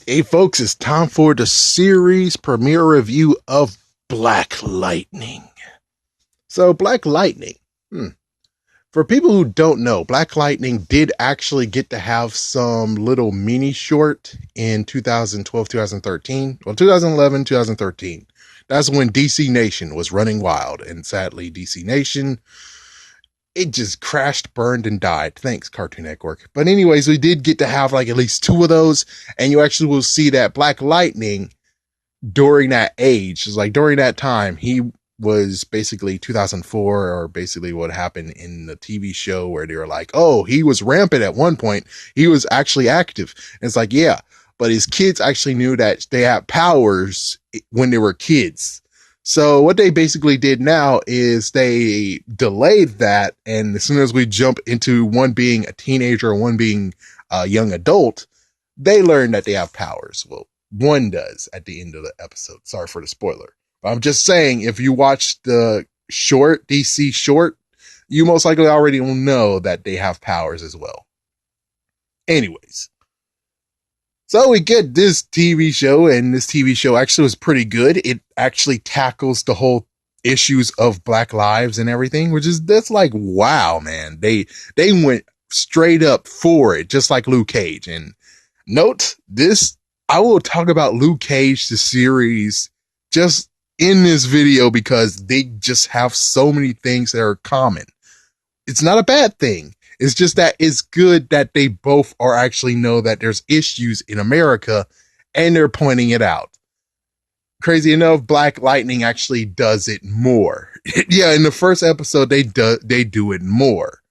Hey folks, it's time for the series premiere review of Black Lightning. So Black Lightning, for people who don't know, Black Lightning did actually get to have some little mini short in 2012, 2013. Well, 2011, 2013. That's when DC Nation was running wild, and sadly DC Nation, it just crashed, burned, and died. Thanks, Cartoon Network. But anyways, we did get to have like at least two of those, and you actually will see that Black Lightning during that age, is like during that time, he was basically 2004, or basically what happened in the TV show where they were like, oh, he was rampant at one point. He was actually active. And it's like, yeah, but his kids actually knew that they had powers when they were kids. So what they basically did now is they delayed that. And as soon as we jump into one being a teenager and one being a young adult, they learn that they have powers. Well, one does at the end of the episode. Sorry for the spoiler. But I'm just saying, if you watch the short, DC short, you most likely already will know that they have powers as well. Anyways. So we get this TV show, and this TV show actually was pretty good. It actually tackles the whole issues of Black lives and everything, that's like, wow, man. They went straight up for it, just like Luke Cage. And note this, I will talk about Luke Cage, the series, just in this video because they just have so many things that are common. It's not a bad thing. It's just that it's good that they both are actually know that there's issues in America and they're pointing it out. Crazy enough, Black Lightning actually does it more. Yeah, in the first episode, they do it more.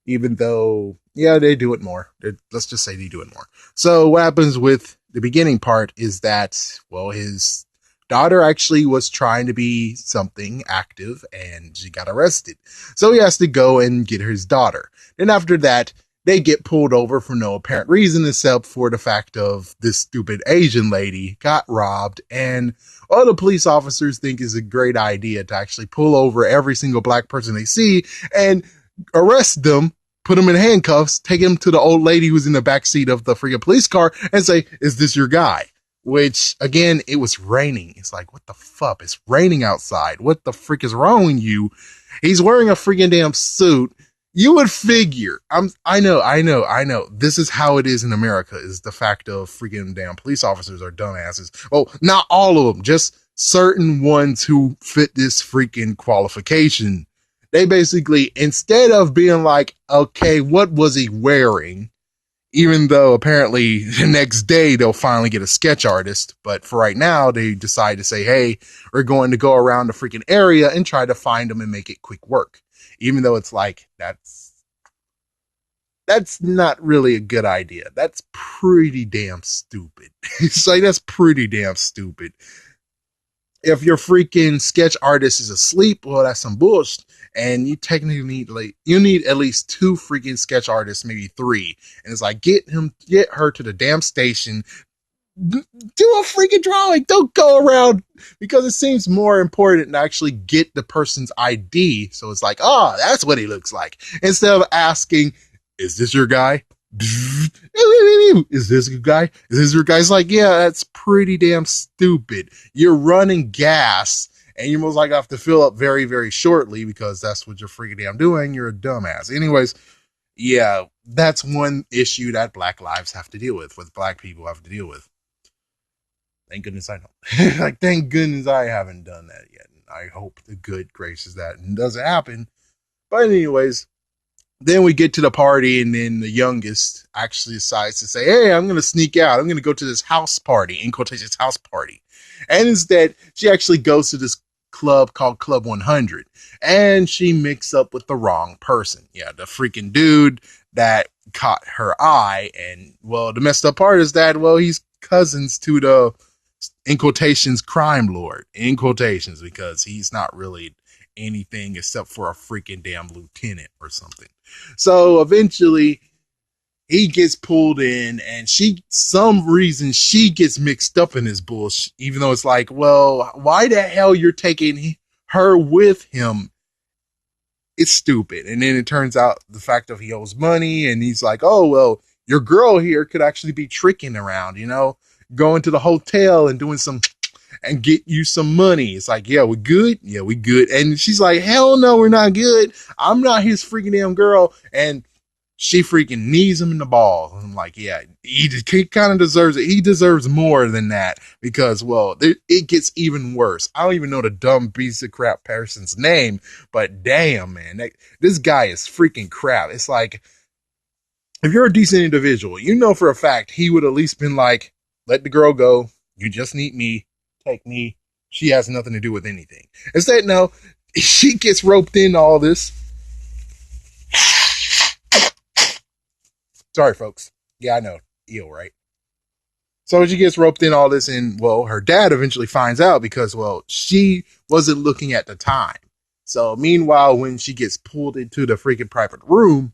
Even though, yeah, they do it more. Let's just say they do it more. So what happens with the beginning part is that, well, his daughter actually was trying to be something active and she got arrested. So he has to go and get his daughter. Then after that, they get pulled over for no apparent reason except for the fact of this stupid Asian lady got robbed, and all the police officers think is a great idea to actually pull over every single black person they see and arrest them, put them in handcuffs, take them to the old lady who's in the backseat of the freaking police car and say, is this your guy? Which, again, it was raining. It's like, what the fuck? It's raining outside. What the freak is wrong with you? He's wearing a freaking damn suit. You would figure. I know. This is how it is in America, is the fact of freaking damn police officers are dumbasses. Well, not all of them, just certain ones who fit this freaking qualification. They basically, instead of being like, okay, what was he wearing? Even though apparently the next day they'll finally get a sketch artist. But for right now, they decide to say, hey, we're going to go around the freaking area and try to find them and make it quick work. Even though it's like, that's not really a good idea. That's pretty damn stupid. It's like, that's pretty damn stupid. If your freaking sketch artist is asleep, well, that's some bullshit. And you technically need at least two freaking sketch artists, maybe three. And it's like, get her to the damn station, do a freaking drawing. Don't go around, because it seems more important to actually get the person's ID. So it's like, oh, that's what he looks like. Instead of asking, is this your guy? Is this your guy? Is this your guy? It's like, yeah, that's pretty damn stupid. You're running gas, and you most likely have to fill up very, very shortly because that's what you're freaking damn doing. You're a dumbass. Anyways, yeah, that's one issue that Black lives have to deal with Black people have to deal with. Thank goodness I don't. Like, thank goodness I haven't done that yet. And I hope the good graces that doesn't happen. But anyways, then we get to the party, and then the youngest actually decides to say, hey, I'm going to sneak out. I'm going to go to this house party, in quotations, house party. And instead, she actually goes to this club called Club 100, and she mixed up with the wrong person. Yeah, the freaking dude that caught her eye. And, well, the messed up part is that, well, he's cousins to the, in quotations, crime lord, in quotations, because he's not really anything except for a freaking damn lieutenant or something. So eventually he gets pulled in, and some reason she gets mixed up in this bullshit, even though it's like, well, why the hell you're taking her with him? It's stupid. And then it turns out the fact of he owes money, and he's like, oh, well, your girl here could actually be tricking around, going to the hotel and doing some and get you some money. It's like, yeah, we good. Yeah, we good. And she's like, hell no, we're not good. I'm not his freaking damn girl. And she freaking knees him in the ball. And I'm like, yeah, he kind of deserves it. He deserves more than that because, well, it gets even worse. I don't even know the dumb piece of crap person's name, but damn, man, this guy is freaking crap. It's like, if you're a decent individual, you know for a fact he would at least been like, let the girl go. You just need me. Take me. She has nothing to do with anything. Instead, no, she gets roped in all this. Sorry, folks. Yeah, I know. Eel, right? So she gets roped in all this, and, well, her dad eventually finds out because, well, she wasn't looking at the time. So, meanwhile, when she gets pulled into the freaking private room,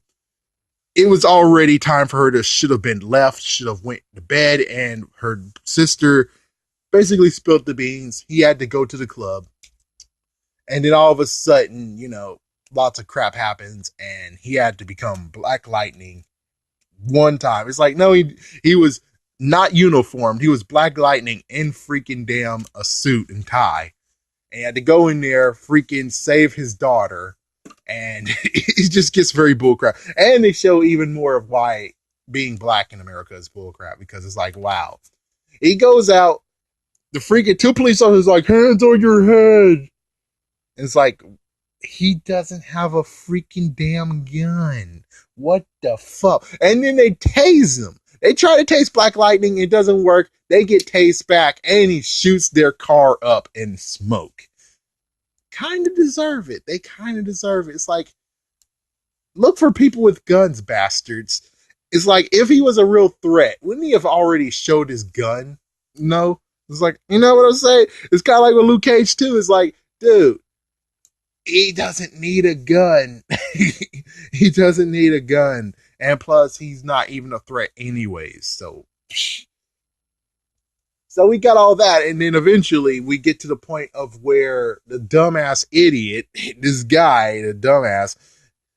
it was already time for her to should have been left, should have went to bed, and her sister basically spilled the beans. He had to go to the club. And then all of a sudden, lots of crap happens, and he had to become Black Lightning one time. It's like, no, he was not uniformed. He was Black Lightning in freaking damn a suit and tie. And he had to go in there, freaking save his daughter. And it just gets very bullcrap. And they show even more of why being black in America is bullcrap, because it's like, wow. He goes out, the freaking two police officers like, hands on your head. And it's like, he doesn't have a freaking damn gun. What the fuck? And then they tase him. They try to tase Black Lightning. It doesn't work. They get tased back, and he shoots their car up in smoke. Kind of deserve it. They kind of deserve it. It's like, look for people with guns, bastards. It's like, if he was a real threat, wouldn't he have already showed his gun? No. It's like, you know what I'm saying? It's kind of like with Luke Cage too. It's like, dude, he doesn't need a gun. He doesn't need a gun. And plus, he's not even a threat anyways. So we got all that. And then eventually we get to the point of where the dumbass idiot, this guy, the dumbass,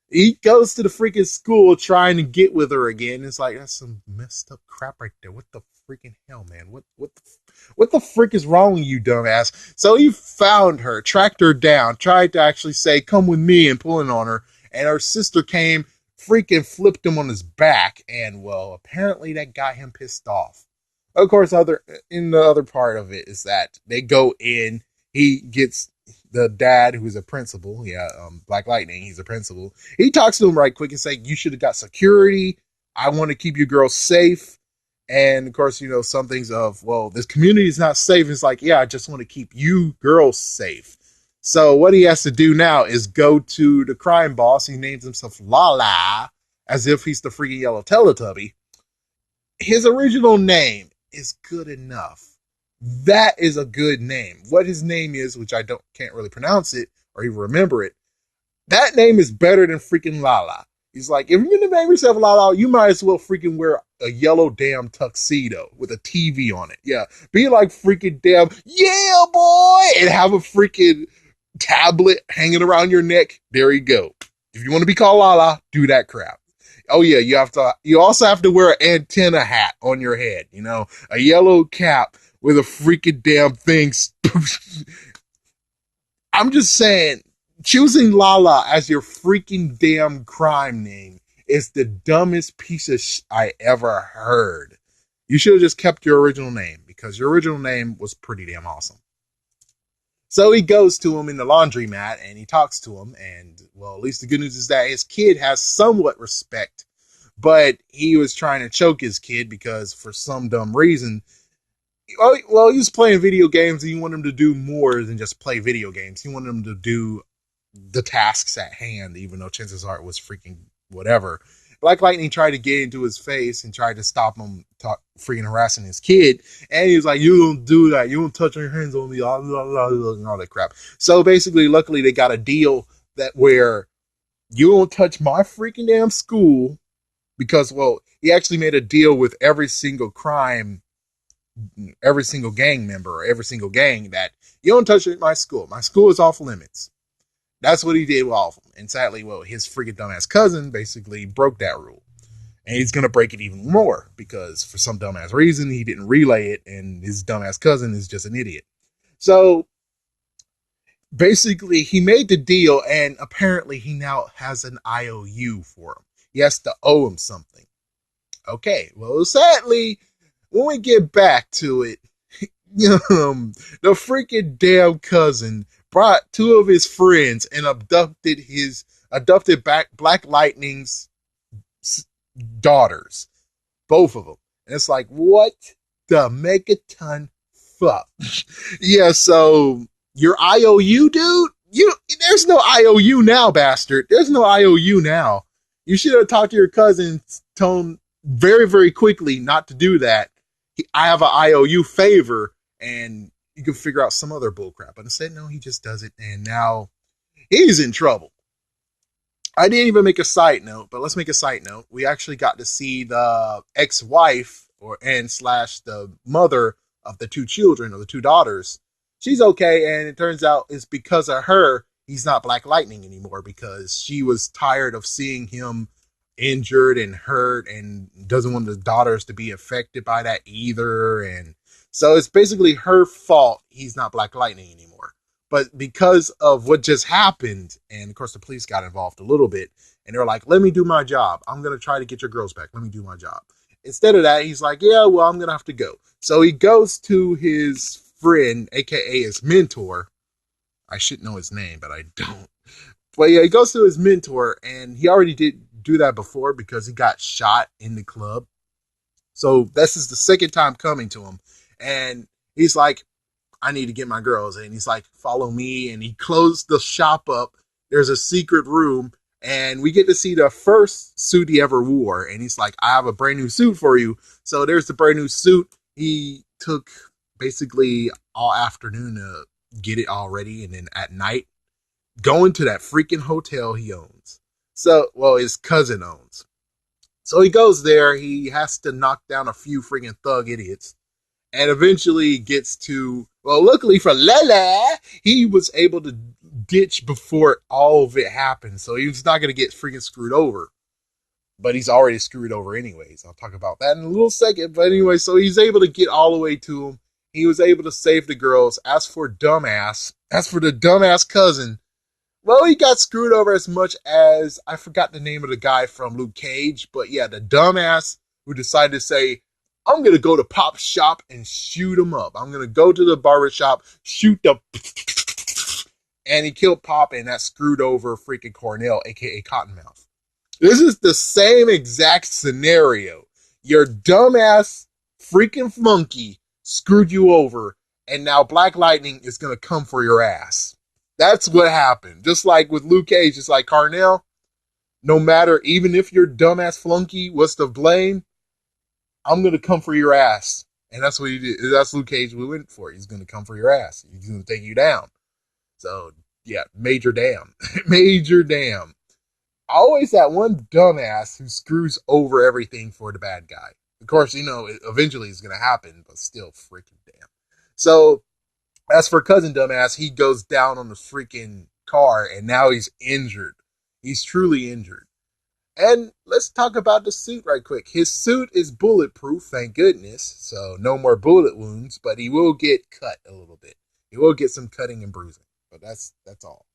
he goes to the freaking school trying to get with her again. It's like, that's some messed up crap right there. What the freaking hell, man? What the frick is wrong with you, dumbass? So he found her, tracked her down, tried to actually say, come with me, and pulling on her. And her sister came, freaking flipped him on his back. And, well, apparently that got him pissed off. Of course, in the other part of it is that they go in, he gets the dad, who's a principal, Black Lightning, he's a principal. He talks to him right quick and say, you should have got security. I want to keep you girls safe. And of course, some things of, well, this community is not safe. It's like, yeah, I just want to keep you girls safe. So what he has to do now is go to the crime boss. He names himself Lala, as if he's the freaking yellow Teletubby. His original name is good enough. That is a good name. What his name is, which I can't really pronounce it or even remember it, that name is better than freaking Lala. He's like, if you're gonna name yourself Lala, you might as well freaking wear a yellow damn tuxedo with a TV on it. Yeah, be like freaking damn, yeah, boy, and have a freaking tablet hanging around your neck. There you go. If you want to be called Lala, do that crap. Oh yeah, you also have to wear an antenna hat on your head, a yellow cap with a freaking damn thing. I'm just saying, choosing Lala as your freaking damn crime name is the dumbest piece of I ever heard. You should have just kept your original name, because your original name was pretty damn awesome. So he goes to him in the laundromat and he talks to him, and, well, at least the good news is that his kid has somewhat respect, but he was trying to choke his kid because for some dumb reason, well, he was playing video games and he wanted him to do more than just play video games. He wanted him to do the tasks at hand, even though chances are it was freaking whatever. Black Lightning tried to get into his face and tried to stop him freaking harassing his kid. And he was like, you don't do that. You don't touch your hands on me. And all that crap. So basically, luckily, they got a deal that where you don't touch my freaking damn school, because, well, he actually made a deal with every single gang member, or every single gang, that you don't touch my school. My school is off limits. That's what he did with all of them. And sadly, well, his freaking dumbass cousin basically broke that rule. And he's going to break it even more because for some dumbass reason, he didn't relay it, and his dumbass cousin is just an idiot. So basically, he made the deal, and apparently he now has an IOU for him. He has to owe him something. Okay, well, sadly, when we get back to it, the freaking damn cousin brought two of his friends and adopted back Black Lightning's daughters, both of them. And it's like, what the megaton fuck? Yeah, so your IOU, dude? There's no IOU now, bastard. There's no IOU now. You should have talked to your cousin, told him very, very quickly not to do that. I have an IOU favor, and you can figure out some other bullcrap. But instead, no, he just does it, and now he's in trouble. I didn't even make a side note, but let's make a side note. We actually got to see the ex-wife and slash the mother of the two children, or the two daughters. She's okay, and it turns out it's because of her he's not Black Lightning anymore, because she was tired of seeing him injured and hurt and doesn't want the daughters to be affected by that either. And so it's basically her fault he's not Black Lightning anymore. But because of what just happened, and of course the police got involved a little bit, and they're like, let me do my job. I'm going to try to get your girls back. Let me do my job. Instead of that, he's like, yeah, well, I'm going to have to go. So he goes to his friend, aka his mentor. I should know his name, but I don't. But yeah, he goes to his mentor, and he already did do that before because he got shot in the club. So this is the second time coming to him. And he's like, I need to get my girls. And he's like, follow me. And he closed the shop up. There's a secret room. And we get to see the first suit he ever wore. And he's like, I have a brand new suit for you. So there's the brand new suit. He took basically all afternoon to get it all ready. And then at night, going to that freaking hotel he owns. So, well, his cousin owns. So he goes there. He has to knock down a few freaking thug idiots. And eventually gets to, well, luckily for Lala, he was able to ditch before all of it happened. So he's not going to get freaking screwed over. But he's already screwed over anyways. I'll talk about that in a little second. But anyway, so he's able to get all the way to him. He was able to save the girls. As for the dumbass cousin, well, he got screwed over as much as, I forgot the name of the guy from Luke Cage, but yeah, the dumbass who decided to say, I'm going to go to Pop's shop and shoot him up. I'm going to go to the barber shop, shoot the, and he killed Pop, and that screwed over freaking Cornell, aka Cottonmouth. This is the same exact scenario. Your dumbass freaking flunky screwed you over, and now Black Lightning is going to come for your ass. That's what happened. Just like with Luke Cage, it's like, Cornell, no matter, even if your dumbass flunky was to blame, I'm going to come for your ass. And that's what he did. That's Luke Cage we went for. He's going to come for your ass. He's going to take you down. So, yeah, major damn. Major damn. Always that one dumbass who screws over everything for the bad guy. Of course, eventually it's going to happen, but still freaking damn. So, as for Cousin Dumbass, he goes down on the freaking car, and now he's injured. He's truly injured. And let's talk about the suit right quick. His suit is bulletproof, thank goodness. So no more bullet wounds, but he will get cut a little bit. He will get some cutting and bruising, but that's all.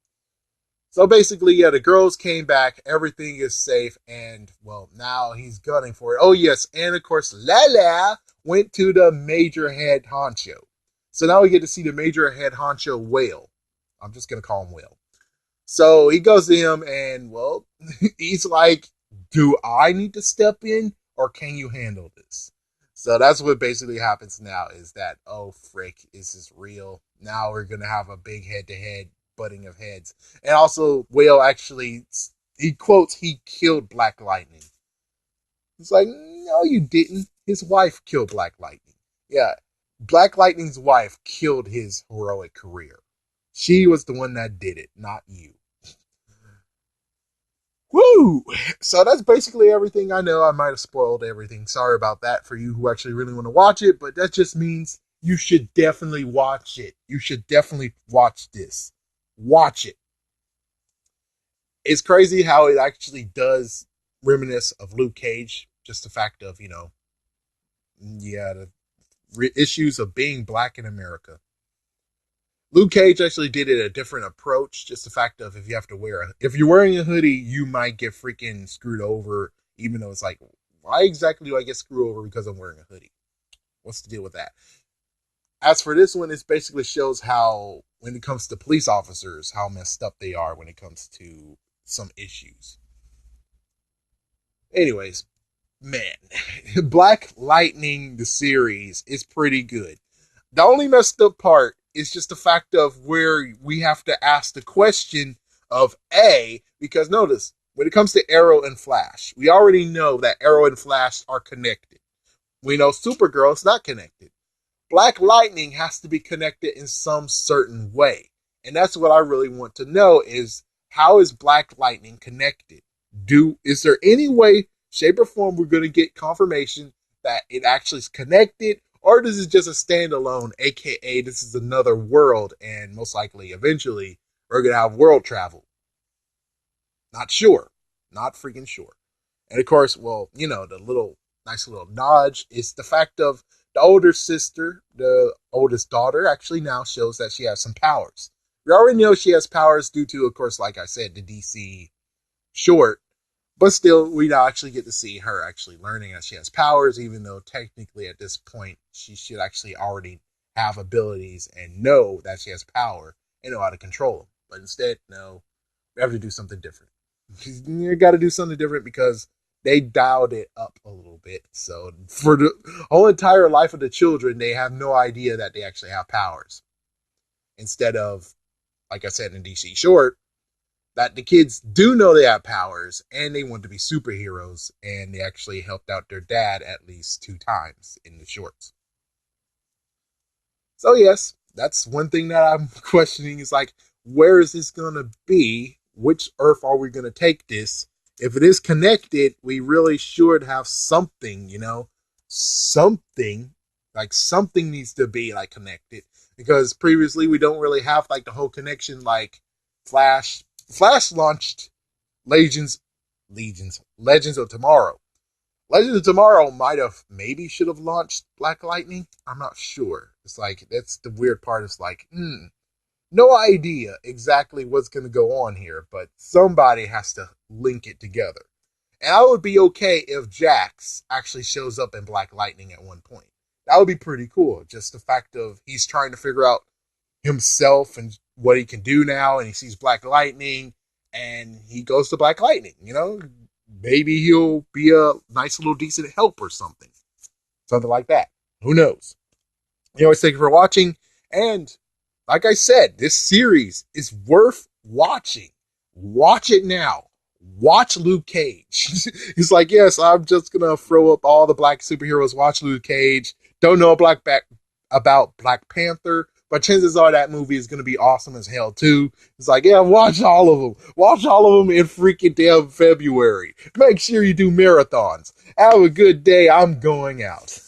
So basically, yeah, the girls came back. Everything is safe, and well, now he's gunning for it. Oh yes, and of course, Lala went to the major head honcho. So now we get to see the major head honcho Whale. I'm just gonna call him Whale. So he goes to him, and well, he's like, do I need to step in, or can you handle this? So that's what basically happens now, is that, oh frick, is this real? Now we're going to have a big head-to-head butting of heads. And also, Whale actually, he quotes, he killed Black Lightning. It's like, no, you didn't. His wife killed Black Lightning. Yeah, Black Lightning's wife killed his heroic career. She was the one that did it, not you. Woo! So that's basically everything. I know I might have spoiled everything. Sorry about that for you who actually really want to watch it, but that just means you should definitely watch it. You should definitely watch this. Watch it. It's crazy how it actually does reminisce of Luke Cage, just the fact of, yeah, the issues of being black in America. Luke Cage actually did it a different approach. Just the fact of if you're wearing a hoodie, you might get freaking screwed over. Even though it's like, why exactly do I get screwed over because I'm wearing a hoodie? What's the deal with that? As for this one, it basically shows how, when it comes to police officers, how messed up they are when it comes to some issues. Anyways, man, Black Lightning, the series, is pretty good. The only messed up part is just the fact of where we have to ask the question of because notice, when it comes to Arrow and Flash, we already know that Arrow and Flash are connected. We know Supergirl is not connected. Black Lightning has to be connected in some certain way. And that's what I really want to know is, how is Black Lightning connected? Is there any way, shape, or form we're going to get confirmation that it actually is connected? Or this is just a standalone, aka this is another world, and most likely eventually we're going to have world travel? Not sure. Not freaking sure. And of course, well, the nice little nudge is the fact of the older sister, the oldest daughter, actually now shows that she has some powers. We already know she has powers due to, of course, like I said, the DC short. But still, we now actually get to see her actually learning that she has powers, even though technically at this point, she should actually already have abilities and know that she has power and know how to control them. But instead, no, we have to do something different. You got to do something different because they dialed it up a little bit. So for the whole entire life of the children, they have no idea that they actually have powers. Instead of, like I said in DC short, that the kids do know they have powers and they want to be superheroes, and they actually helped out their dad at least 2 times in the shorts. So yes, that's one thing that I'm questioning is like, where is this going to be? Which Earth are we going to take this? If it is connected, we really should have something, something, like something needs to be like connected, because previously we don't really have like the whole connection. Like Flash launched Legends of Tomorrow. Legends of Tomorrow maybe should have launched Black Lightning. I'm not sure. It's like, that's the weird part. It's like, no idea exactly what's going to go on here, but somebody has to link it together. And I would be okay if Jax actually shows up in Black Lightning at one point. That would be pretty cool. Just the fact of he's trying to figure out himself and what he can do now, and he sees Black Lightning, and he goes to Black Lightning, Maybe he'll be a nice little decent help or something. Something like that. Who knows? Anyways, thank you for watching, and like I said, this series is worth watching. Watch it now. Watch Luke Cage. He's like, yes, I'm just going to throw up all the black superheroes. Watch Luke Cage. Don't know about Black Panther, but chances are that movie is going to be awesome as hell too. It's like, yeah, watch all of them. Watch all of them in freaking damn February. Make sure you do marathons. Have a good day. I'm going out.